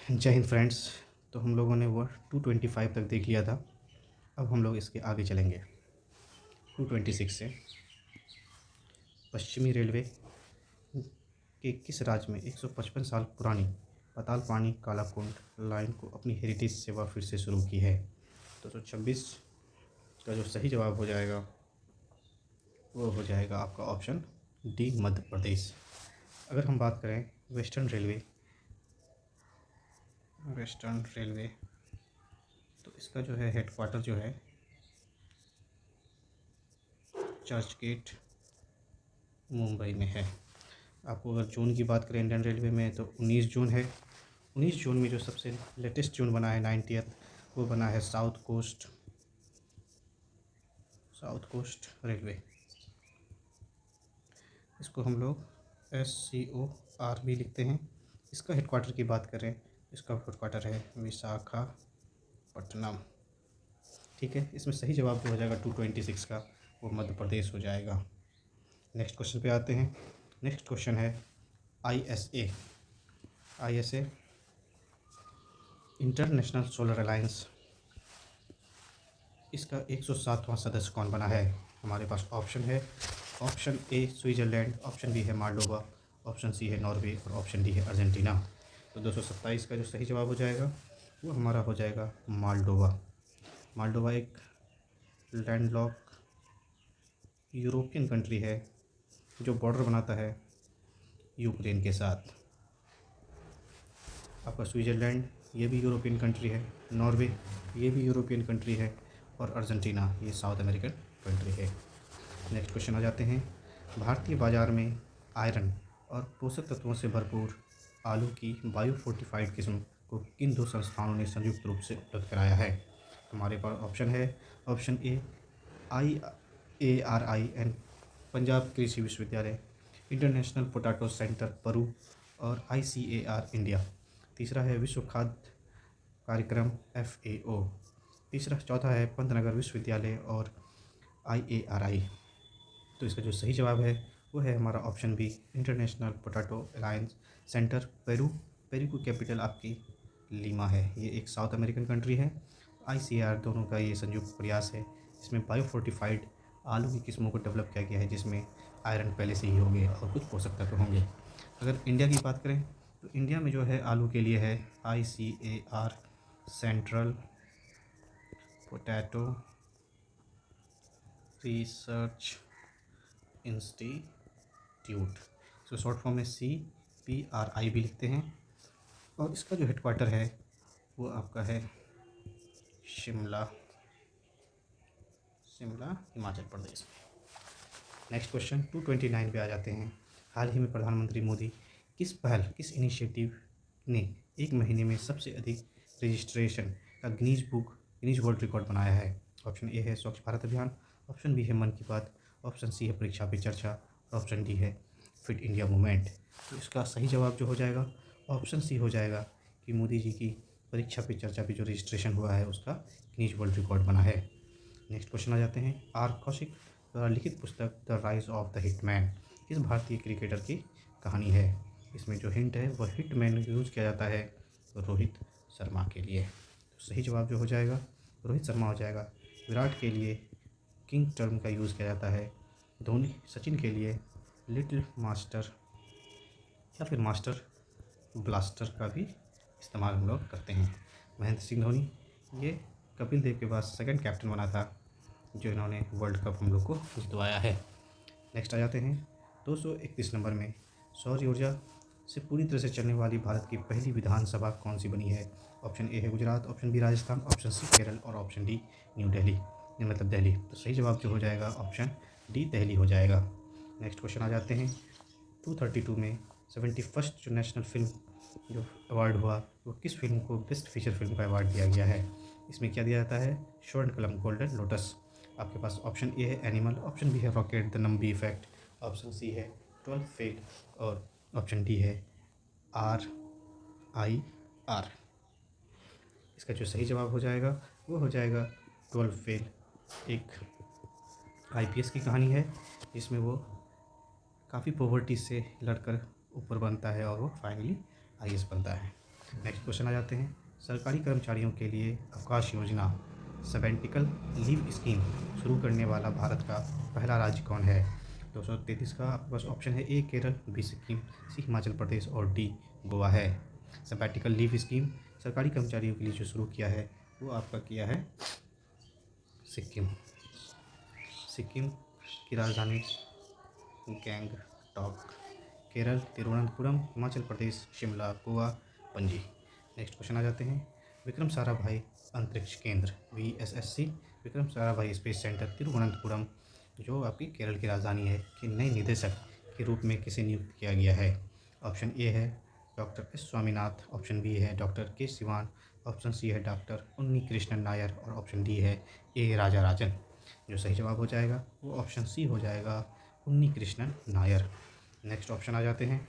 जय हिंद फ्रेंड्स। तो हम लोगों ने वो 225 तक देख लिया था। अब हम लोग इसके आगे चलेंगे 226 से। पश्चिमी रेलवे के किस राज्य में 155 साल पुरानी पातालपानी कालाकुंड लाइन को अपनी हेरिटेज सेवा फिर से शुरू की है? तो 226 का जो सही जवाब हो जाएगा वो हो जाएगा आपका ऑप्शन डी, मध्य प्रदेश। अगर हम बात करें वेस्टर्न रेलवे, तो इसका जो है हेडक्वार्टर जो है चर्च गेट, मुंबई में है। आपको अगर जोन की बात करें इंडियन रेलवे में तो 19 जोन है। 19 जोन में जो सबसे लेटेस्ट जोन बना है 90th, वो बना है साउथ कोस्ट रेलवे। इसको हम लोग SCOR भी लिखते हैं। इसका हेडक्वार्टर की बात करें, इसका हेडक्वार्टर है विशाखापट्टनम। ठीक है, इसमें सही जवाब जो हो जाएगा 226 का, वो मध्य प्रदेश हो जाएगा। नेक्स्ट क्वेश्चन पे आते हैं। नेक्स्ट क्वेश्चन है ISA इंटरनेशनल सोलर अलायंस, इसका 107वां सदस्य कौन बना है? हमारे पास ऑप्शन है। Option A Switzerland, option B है मालडोवा, ऑप्शन सी है नॉर्वे और ऑप्शन डी है अर्जेंटीना। तो 227 का जो सही जवाब हो जाएगा वो हमारा हो जाएगा मालडोवा। मालडोवा एक लैंडलॉक यूरोपियन कंट्री है जो बॉर्डर बनाता है यूक्रेन के साथ। आपका स्विट्ज़रलैंड ये भी यूरोपियन कंट्री है, नॉर्वे ये भी यूरोपियन कंट्री है और अर्जेंटीना ये साउथ अमेरिकन कंट्री है। नेक्स्ट क्वेश्चन आ जाते हैं। भारतीय बाज़ार में आयरन और पोषक तत्वों से भरपूर आलू की बायो फोर्टिफाइड किस्म को किन दो संस्थानों ने संयुक्त रूप से उपलब्ध कराया है? हमारे पास ऑप्शन है। ऑप्शन ए IARI पंजाब कृषि विश्वविद्यालय, इंटरनेशनल पोटैटो सेंटर परू और ICAR इंडिया। तीसरा है विश्व खाद्य कार्यक्रम FAO। चौथा है पंतनगर विश्वविद्यालय और IARI। तो इसका जो सही जवाब है वो है हमारा option B, International Potato Alliance Centre Peru. Peru की कैपिटल आपकी लीमा है। ये एक साउथ अमेरिकन कंट्री है। ICAR दोनों का ये संयुक्त प्रयास है। इसमें बायो फोर्टिफाइड आलू की किस्मों को डेवलप किया गया है जिसमें आयरन पहले से ही होंगे और कुछ पोषक तत्व होंगे। अगर इंडिया की बात करें तो इंडिया में जो है आलू के लिए है ICAR central potato research institute, इसको शॉर्ट फॉर्म में CPRI भी लिखते हैं। और इसका जो हेडक्वार्टर है वो आपका है शिमला हिमाचल प्रदेश। नेक्स्ट क्वेश्चन 229 पे आ जाते हैं। हाल ही में प्रधानमंत्री मोदी किस इनिशिएटिव ने एक महीने में सबसे अधिक रजिस्ट्रेशन का गिनीज वर्ल्ड रिकॉर्ड बनाया है? ऑप्शन ए है स्वच्छ भारत अभियान, ऑप्शन बी है मन की बात, ऑप्शन सी है परीक्षा पे चर्चा और ऑप्शन डी है फिट इंडिया मूवमेंट। तो इसका सही जवाब जो हो जाएगा ऑप्शन सी हो जाएगा कि मोदी जी की परीक्षा पे चर्चा पे जो रजिस्ट्रेशन हुआ है उसका गिनीज वर्ल्ड रिकॉर्ड बना है। नेक्स्ट क्वेश्चन आ जाते हैं। आर कौशिक द्वारा लिखित पुस्तक the rise of the hitman किस भारतीय क्रिकेटर की कहानी है? इसमें जो हिंट है वह हिटमैन यूज़ किया जाता है रोहित शर्मा के लिए। तो सही जवाब जो हो जाएगा रोहित शर्मा हो जाएगा। विराट के लिए किंग टर्म का यूज़ किया जाता है। सचिन के लिए लिटिल मास्टर या फिर मास्टर ब्लास्टर का भी इस्तेमाल हम लोग करते हैं। महेंद्र सिंह धोनी ये कपिल देव के बाद सेकंड कैप्टन बना था जो इन्होंने वर्ल्ड कप हम लोग को जितवाया है। नेक्स्ट आ जाते हैं 231 नंबर में। सौर ऊर्जा से पूरी तरह से चलने वाली भारत की पहली विधानसभा कौन सी बनी है? ऑप्शन ए है Gujarat, option B Rajasthan, option C Kerala और ऑप्शन डी न्यू दिल्ली, मतलब दिल्ली। तो सही जवाब जो हो जाएगा ऑप्शन डी दिल्ली हो जाएगा। नेक्स्ट क्वेश्चन आ जाते हैं 232 में। 71st जो नेशनल फिल्म जो अवार्ड हुआ वो किस फिल्म को बेस्ट फीचर फिल्म का अवार्ड दिया गया है? इसमें क्या दिया जाता है? स्वर्ण कलम गोल्डन लोटस। आपके पास ऑप्शन ए है एनिमल, ऑप्शन बी है rocket the Nambi effect, option C है 12 फेल और ऑप्शन डी है RIR। इसका जो सही जवाब हो जाएगा वो हो जाएगा 12 फेल। एक IPS की कहानी है जिसमें वो काफ़ी पॉवर्टी से लड़कर ऊपर बनता है और वो फाइनली IAS बनता है। नेक्स्ट क्वेश्चन आ जाते हैं, सरकारी कर्मचारियों के लिए अवकाश योजना सबेंटिकल लीव स्कीम शुरू करने वाला भारत का पहला राज्य कौन है? 233 का आपके पास ऑप्शन है, ए केरल, बी सिक्किम, सी हिमाचल प्रदेश और डी गोवा है। सबैटिकल लीव स्कीम सरकारी कर्मचारियों के लिए जो शुरू किया है वो आपका किया है सिक्किम। सिक्किम की राजधानी गैंगटॉक, केरल तिरुवनंतपुरम, हिमाचल प्रदेश शिमला, गोवा पणजी। नेक्स्ट क्वेश्चन आ जाते हैं, विक्रम साराभाई अंतरिक्ष केंद्र VSSC Vikram Sarabhai space centre Thiruvananthapuram जो आपकी केरल की राजधानी है कि नए निदेशक के रूप में किसे नियुक्त किया गया है? ऑप्शन ए है doctor S Swaminath, option B है doctor K Sivan, option C है डॉक्टर उन्नी कृष्णन नायर और ऑप्शन डी है ए राजा राजन। जो सही जवाब हो जाएगा वो ऑप्शन सी हो जाएगा, उन्नी कृष्णन नायर। नेक्स्ट ऑप्शन आ जाते हैं,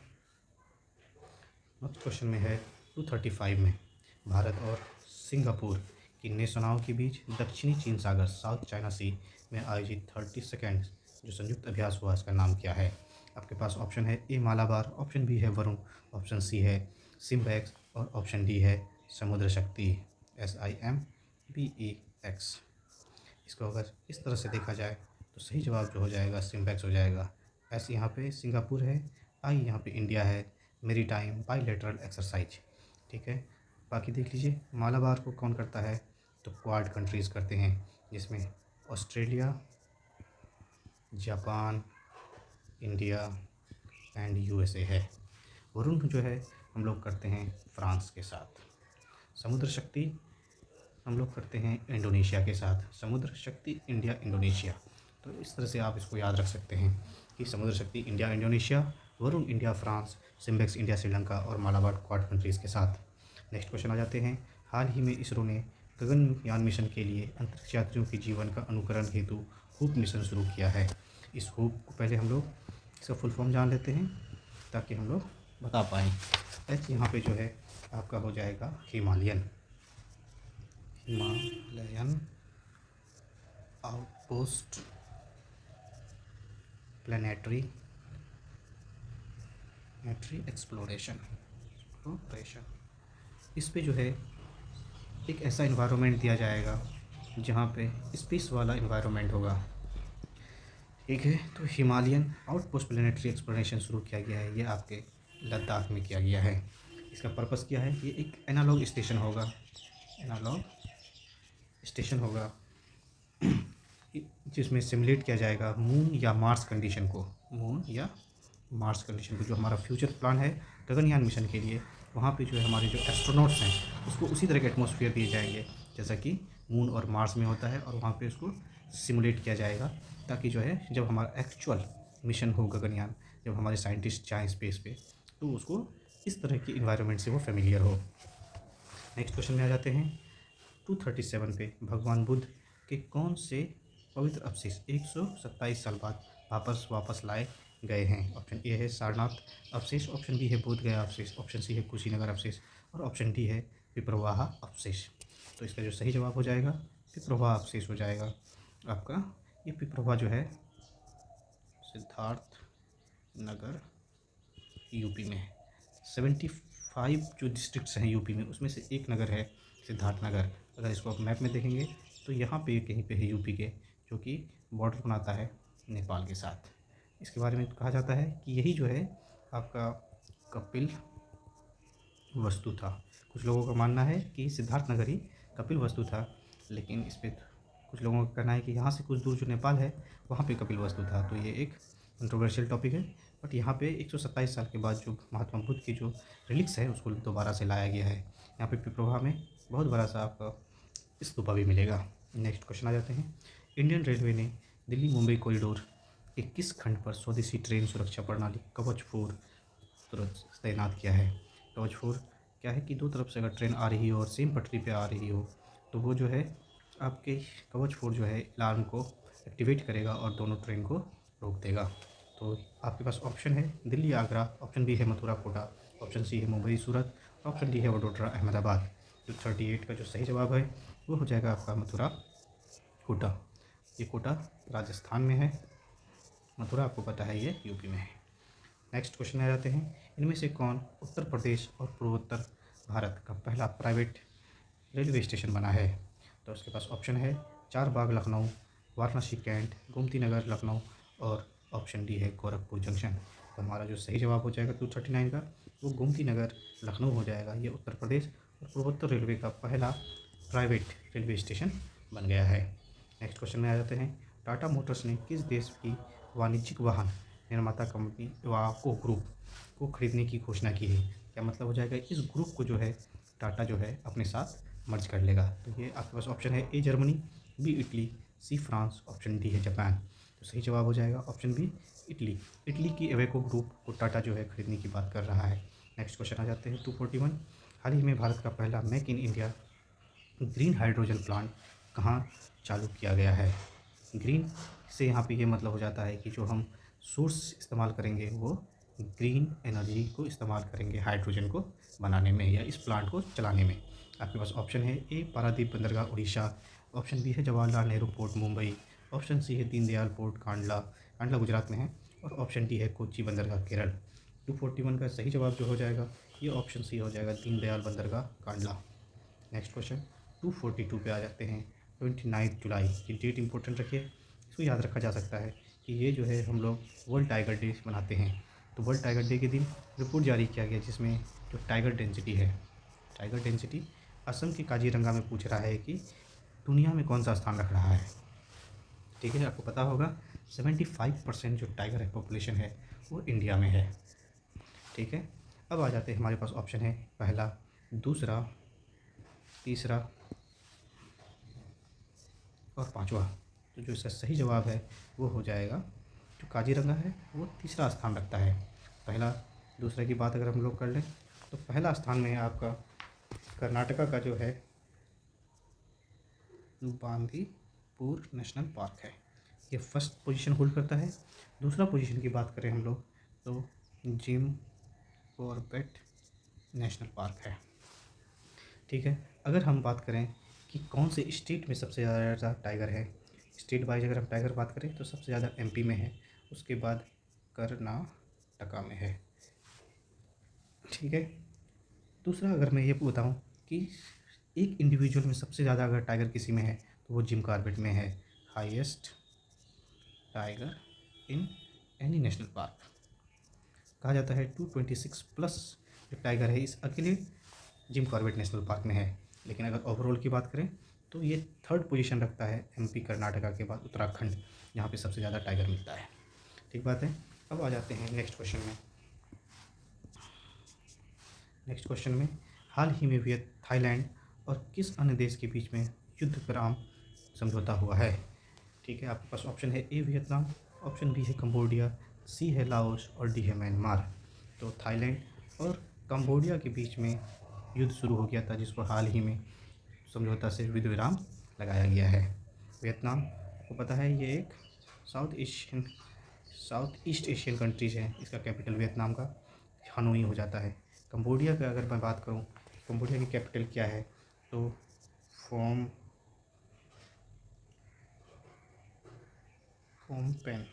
नेक्स्ट क्वेश्चन में है 235 में, भारत और सिंगापुर की नौसेनाओं के बीच दक्षिणी चीन सागर साउथ चाइना सी में आयोजित 32nd जो संयुक्त अभ्यास हुआ इसका नाम क्या है? आपके पास ऑप्शन है, ए मालाबार, ऑप्शन बी है वरुण, ऑप्शन सी है सिम्बैक्स और ऑप्शन डी है समुद्र शक्ति SIMBEX। इसको अगर इस तरह से देखा जाए तो सही जवाब जो हो जाएगा सिम्बैक्स हो जाएगा। एस यहाँ पे सिंगापुर है, आई यहाँ पे इंडिया है, मेरी टाइम बाईलेटरल एक्सरसाइज। ठीक है, बाकी देख लीजिए मालाबार को कौन करता है तो क्वाड कंट्रीज़ करते हैं जिसमें Australia, Japan, India and USA है। वरुण जो है हम लोग करते हैं फ्रांस के साथ। समुद्र शक्ति हम लोग करते हैं इंडोनेशिया के साथ। समुद्र शक्ति इंडिया इंडोनेशिया, तो इस तरह से आप इसको याद रख सकते हैं कि समुद्र शक्ति India Indonesia, Varun India France, SIMBEX India Sri Lanka और मालाबार क्वाड कंट्रीज़ के साथ। नेक्स्ट क्वेश्चन आ जाते हैं, हाल ही में इसरो ने गगनयान मिशन के लिए अंतरिक्ष यात्रियों के जीवन का अनुकरण हेतु हूप मिशन शुरू किया है। इस हूप को पहले हम लोग इसका फुल फॉर्म जान लेते हैं ताकि हम लोग बता पाएँ। एच यहाँ पे जो है आपका हो जाएगा हिमालयन आउटपोस्ट प्लानिटरी एक्सप्लोरेशन। इस पे जो है एक ऐसा इन्वायरमेंट दिया जाएगा जहाँ पे स्पेस वाला इन्वायरमेंट होगा। ठीक है, तो हिमालयन आउटपोस्ट प्लानिटरी एक्सप्लोरेशन शुरू किया गया है, ये आपके लद्दाख में किया गया है। इसका पर्पस क्या है? ये एक एनालॉग स्टेशन होगा जिसमें सिमुलेट किया जाएगा मून या मार्स कंडीशन को, जो हमारा फ्यूचर प्लान है गगनयान मिशन के लिए। वहाँ पे जो है हमारे जो एस्ट्रोनॉट्स हैं उसको उसी तरह के एटमॉस्फेयर दिए जाएंगे जैसा कि मून और मार्स में होता है, और वहाँ पे उसको सिमुलेट किया जाएगा ताकि जो है जब हमारा एक्चुअल मिशन हो गगनयान, जब हमारे साइंटिस्ट जाएँ स्पेस पे तो उसको इस तरह की इन्वायरमेंट से वो फेमिलियर हो। नेक्स्ट क्वेश्चन में आ जाते हैं, 237 पे भगवान बुद्ध के कौन से पवित्र अवशेष 127 साल बाद वापस लाए गए हैं? ऑप्शन ए है सारनाथ अवशेष, ऑप्शन बी है बोध गया अवशेष, ऑप्शन सी है कुशीनगर अवशेष और ऑप्शन डी है पिपरवाहा अवशेष। तो इसका जो सही जवाब हो जाएगा पिपरवाहा अवशेष हो जाएगा आपका। ये पिपरवाहा जो है सिद्धार्थ नगर यूपी में है। 75 जो डिस्ट्रिक्ट्स हैं यूपी में उसमें से एक नगर है सिद्धार्थ नगर। अगर इसको आप मैप में देखेंगे तो यहाँ पे कहीं पे है यूपी के, जो कि बॉर्डर बनाता है नेपाल के साथ। इसके बारे में कहा जाता है कि यही जो है आपका कपिल वस्तु था। कुछ लोगों का मानना है कि सिद्धार्थ नगर ही कपिल वस्तु था, लेकिन इस पर कुछ लोगों का कहना है कि यहाँ से कुछ दूर जो नेपाल है वहाँ पे कपिल वस्तु था। तो ये एक कंट्रोवर्शियल टॉपिक है, बट यहाँ पे 127 साल के बाद जो महात्मा बुद्ध की जो रिलिक्स है उसको दोबारा से लाया गया है। यहाँ पे पिपरवाहा में बहुत बड़ा सा आपका स्तूपा भी मिलेगा। नेक्स्ट क्वेश्चन आ जाते हैं, इंडियन रेलवे ने दिल्ली मुंबई कॉरिडोर के किस खंड पर स्वदेशी ट्रेन सुरक्षा प्रणाली कवच 4 तुरंत तैनात किया है? कवच 4 क्या है कि दो तरफ से अगर ट्रेन आ रही हो और सेम पटरी पे आ रही हो तो वो जो है आपके कवच 4 जो है अलार्म को एक्टिवेट करेगा और दोनों ट्रेन को रोक देगा। तो आपके पास ऑप्शन है दिल्ली आगरा, ऑप्शन बी है मथुरा कोटा, ऑप्शन सी है मुंबई सूरत, ऑप्शन डी है वडोदरा अहमदाबाद। जो 38 का जो सही जवाब है वो हो जाएगा आपका मथुरा कोटा। ये कोटा राजस्थान में है, मथुरा आपको पता है ये यूपी में है। नेक्स्ट क्वेश्चन आ जाते हैं, इनमें से कौन उत्तर प्रदेश और पूर्वोत्तर भारत का पहला प्राइवेट रेलवे स्टेशन बना है? तो उसके पास ऑप्शन है चारबाग लखनऊ, वाराणसी कैंट, गोमती नगर लखनऊ और ऑप्शन डी है गोरखपुर जंक्शन। तो हमारा जो सही जवाब हो जाएगा 239 का वो गोमती नगर लखनऊ हो जाएगा। ये उत्तर प्रदेश और पूर्वोत्तर रेलवे का पहला प्राइवेट रेलवे स्टेशन बन गया है। नेक्स्ट क्वेश्चन में आ जाते हैं। टाटा मोटर्स ने किस देश की वाणिज्यिक वाहन निर्माता कंपनी वाको ग्रुप को खरीदने की घोषणा की है? क्या मतलब हो जाएगा, इस ग्रुप को जो है टाटा जो है अपने साथ मर्ज कर लेगा। तो ये आपके पास ऑप्शन है A Germany, B Italy, C France, option D है जापान। तो सही जवाब हो जाएगा ऑप्शन बी इटली। इटली की एवेको ग्रुप को टाटा जो है खरीदने की बात कर रहा है। नेक्स्ट क्वेश्चन आ जाते हैं 241। हाल ही में भारत का पहला make in India green hydrogen plant कहाँ चालू किया गया है? ग्रीन से यहाँ पे ये मतलब हो जाता है कि जो हम सोर्स इस्तेमाल करेंगे वो ग्रीन एनर्जी को इस्तेमाल करेंगे हाइड्रोजन को बनाने में या इस प्लांट को चलाने में। आपके पास ऑप्शन है ए पारादीप बंदरगाह उड़ीसा, ऑप्शन बी है Jawaharlal Nehru port Mumbai, option C है दीनदयाल पोर्ट कांडला, कांडला गुजरात में है, और ऑप्शन डी है कोच्चि बंदरगाह केरल। 241 का सही जवाब जो हो जाएगा ये ऑप्शन सी हो जाएगा दीनदयाल बंदरगाह कांडला। नेक्स्ट क्वेश्चन 242 पे आ जाते हैं। 29 जुलाई की डेट इंपॉर्टेंट रखिए, इसको याद रखा जा सकता है कि ये जो है हम लोग वर्ल्ड टाइगर डे मनाते हैं। तो वर्ल्ड टाइगर डे के दिन रिपोर्ट जारी किया गया जिसमें जो टाइगर डेंसिटी है, टाइगर डेंसिटी असम के काजीरंगा में पूछ रहा है कि दुनिया में कौन सा स्थान रख रहा है। ठीक है, आपको पता होगा 75% जो टाइगर पॉपुलेशन है वो इंडिया में है। ठीक है, अब आ जाते हैं हमारे पास ऑप्शन है पहला, दूसरा, तीसरा और पांचवा। तो जो इसका सही जवाब है वो हो जाएगा, जो काजीरंगा है वो तीसरा स्थान रखता है। पहला दूसरे की बात अगर हम लोग कर लें तो पहला स्थान में है आपका कर्नाटका का जो है बांदीपुर नेशनल पार्क है, ये फर्स्ट पोजीशन होल्ड करता है। दूसरा पोजीशन की बात करें हम लोग तो जिम कॉर्बेट नेशनल पार्क है। ठीक है, अगर हम बात करें कि कौन से स्टेट में सबसे ज़्यादा टाइगर है, स्टेट वाइज अगर हम टाइगर बात करें तो सबसे ज़्यादा एमपी में है, उसके बाद कर्नाटका में है। ठीक है, दूसरा अगर मैं ये बताऊं कि एक इंडिविजुअल में सबसे ज़्यादा अगर टाइगर किसी में है तो वो जिम कॉर्बेट में है, highest tiger in any national park. कहा जाता है 226 प्लस जो टाइगर है इस अकेले जिम कॉर्बेट नेशनल पार्क में है। लेकिन अगर ओवरऑल की बात करें तो ये थर्ड पोजीशन रखता है एमपी कर्नाटका के बाद उत्तराखंड, जहाँ पे सबसे ज़्यादा टाइगर मिलता है। ठीक बात है, अब आ जाते हैं नेक्स्ट क्वेश्चन में। नेक्स्ट क्वेश्चन में हाल ही में थाईलैंड और किस अन्य देश के बीच में युद्ध विराम समझौता हुआ है? ठीक है, आपके पास ऑप्शन है ए वियतनाम, ऑप्शन बी है कंबोडिया, सी है लाओस और डी है म्यांमार। तो थाईलैंड और कंबोडिया के बीच में युद्ध शुरू हो गया था जिसको हाल ही में समझौता से युद्ध विराम लगाया गया है। वियतनाम आपको पता है ये एक साउथ ईस्ट एशियन कंट्रीज है, इसका कैपिटल वियतनाम का हनोई हो जाता है। कंबोडिया का अगर मैं बात करूं, कंबोडिया की कैपिटल क्या है तो फोम पेन।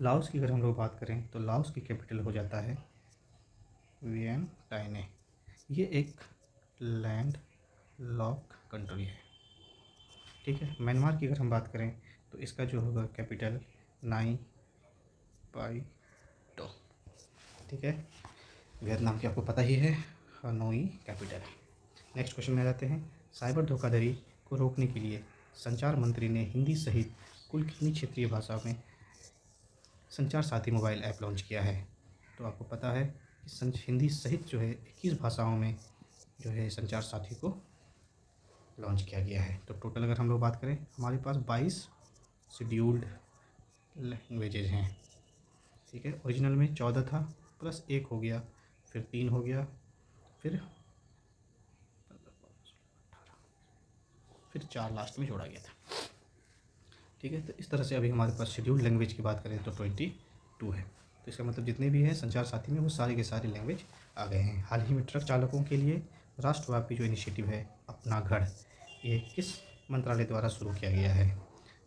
लाओस की अगर हम लोग बात करें तो लाओस की कैपिटल हो जाता है वियनटाइने। ये एक लैंड लॉक कंट्री है। ठीक है, म्यांमार की अगर हम बात करें तो इसका जो होगा कैपिटल नाई पाई टो। ठीक है, वियतनाम की आपको पता ही है हनोई कैपिटल है। नेक्स्ट क्वेश्चन में आ जाते हैं। साइबर धोखाधड़ी को रोकने के लिए संचार मंत्री ने हिंदी सहित कुल कितनी क्षेत्रीय भाषा में संचार साथी मोबाइल ऐप लॉन्च किया है? तो आपको पता है कि हिंदी सहित जो है 21 भाषाओं में जो है संचार साथी को लॉन्च किया गया है। तो टोटल अगर हम लोग बात करें हमारे पास 22 शेड्यूल्ड लैंग्वेजेज हैं। ठीक है, ओरिजिनल में 14 था, प्लस 1 हो गया, फिर 3 हो गया, फिर 4 लास्ट में जोड़ा गया था। ठीक है, तो इस तरह से अभी हमारे पास शेड्यूल्ड लैंग्वेज की बात करें तो 22 है। तो इसका मतलब जितने भी हैं संचार साथी में वो सारे के सारे लैंग्वेज आ गए हैं। हाल ही में ट्रक चालकों के लिए राष्ट्रव्यापी जो इनिशिएटिव है अपना घर, ये किस मंत्रालय द्वारा शुरू किया गया है?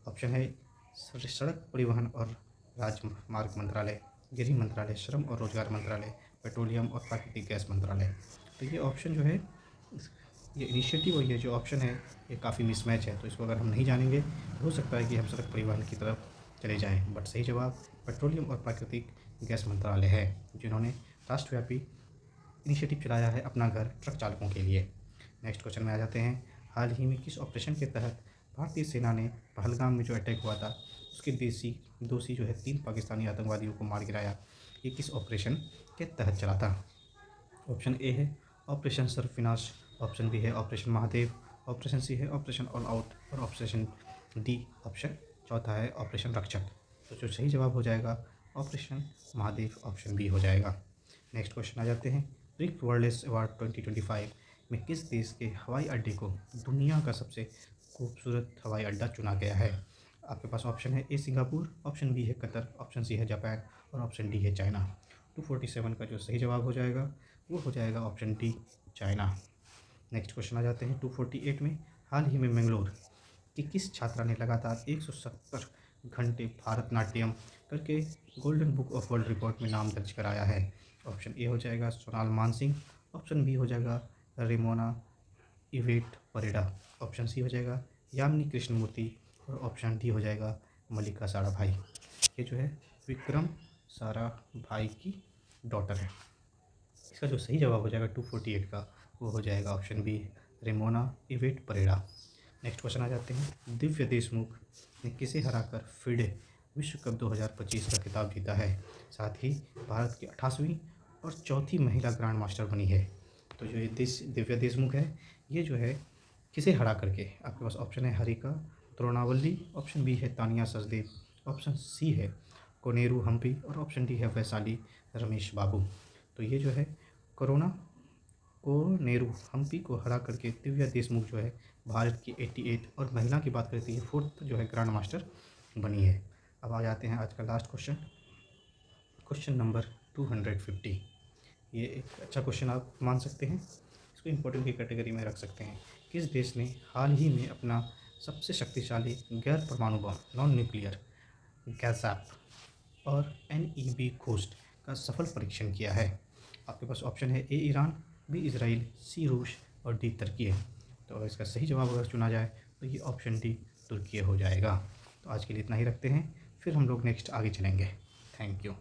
ऑप्शन है सड़क परिवहन और राजमार्ग मंत्रालय, गृह मंत्रालय, श्रम और रोजगार मंत्रालय, पेट्रोलियम और प्राकृतिक गैस मंत्रालय। तो ये ऑप्शन जो है ये इनिशिएटिव और ये जो ऑप्शन है ये काफ़ी मिसमैच है, तो इसको अगर हम नहीं जानेंगे तो हो सकता है कि हम सड़क परिवहन की तरफ चले जाएं। बट सही जवाब पेट्रोलियम और प्राकृतिक गैस मंत्रालय है, जिन्होंने राष्ट्रव्यापी इनिशिएटिव चलाया है अपना घर ट्रक चालकों के लिए। नेक्स्ट क्वेश्चन में आ जाते हैं। हाल ही में किस ऑपरेशन के तहत भारतीय सेना ने पहलगाम में जो अटैक हुआ था उसके दोषी जो है 3 पाकिस्तानी आतंकवादियों को मार गिराया, ये किस ऑपरेशन के तहत चला था? ऑप्शन ए है ऑपरेशन सर्फविनाश, ऑप्शन बी है ऑपरेशन महादेव, ऑप्शन सी है ऑपरेशन ऑल आउट और ऑप्शन डी ऑप्शन चौथा है ऑपरेशन रक्षक। तो जो सही जवाब हो जाएगा ऑपरेशन महादेव, ऑप्शन बी हो जाएगा। नेक्स्ट क्वेश्चन आ जाते हैं। रिक वर्ल्ड अवार्ड 2025 में किस देश के हवाई अड्डे को दुनिया का सबसे खूबसूरत हवाई अड्डा चुना गया है? आपके पास ऑप्शन है ए सिंगापुर, ऑप्शन बी है कतर, ऑप्शन सी है जापान और ऑप्शन डी है चाइना। 247 का जो सही जवाब हो जाएगा वो हो जाएगा option D China. Next question आ जाते हैं 248 में। हाल ही में मंगलोर कि किस छात्रा ने लगातार 170 घंटे भारतनाट्यम करके golden book of world record में नाम दर्ज कराया है? ऑप्शन ए हो जाएगा सोनाल मानसिंह, ऑप्शन बी हो जाएगा रेमोना इवेट परेडा, ऑप्शन सी हो जाएगा यामिनी कृष्णमूर्ति और ऑप्शन डी हो जाएगा मल्लिका साराभाई। ये जो है विक्रम साराभाई की डॉटर है। इसका जो सही जवाब हो जाएगा 248 का वो हो जाएगा option B Remona Evette Pereira. Next question आ जाते हैं। दिव्या देशमुख ने किसे हराकर फिडे विश्व कप 2025 का खिताब जीता है, साथ ही भारत की 28वीं और चौथी महिला ग्रैंड मास्टर बनी है? तो जो ये दिव्या देशमुख है ये जो है किसे हरा करके, आपके पास ऑप्शन है हरिका द्रोणावल्ली, ऑप्शन बी है तानिया सचदेव, ऑप्शन सी है कोनेरू हम्पी और ऑप्शन डी है वैशाली रमेश बाबू। तो ये जो है कोनेरू हम्पी को हरा करके दिव्या देशमुख जो है भारत की 88 और महिला की बात करते हैं 4th जो है ग्रैंड मास्टर बनी है। अब आ जाते हैं आज का लास्ट क्वेश्चन, क्वेश्चन नंबर 250। ये एक अच्छा क्वेश्चन आप मान सकते हैं, इसको इम्पोर्टेंट की कैटेगरी में रख सकते हैं। किस देश ने हाल ही में अपना सबसे शक्तिशाली गैर परमाणु बम नॉन न्यूक्लियर गैसैप और NEB घोस्ट का सफल परीक्षण किया है? आपके पास ऑप्शन है ए ईरान, बी इजराइल, सी रूस और डी तुर्की। तो इसका सही जवाब अगर चुना जाए तो ये ऑप्शन डी तुर्की हो जाएगा। तो आज के लिए इतना ही रखते हैं, फिर हम लोग नेक्स्ट आगे चलेंगे। Thank you.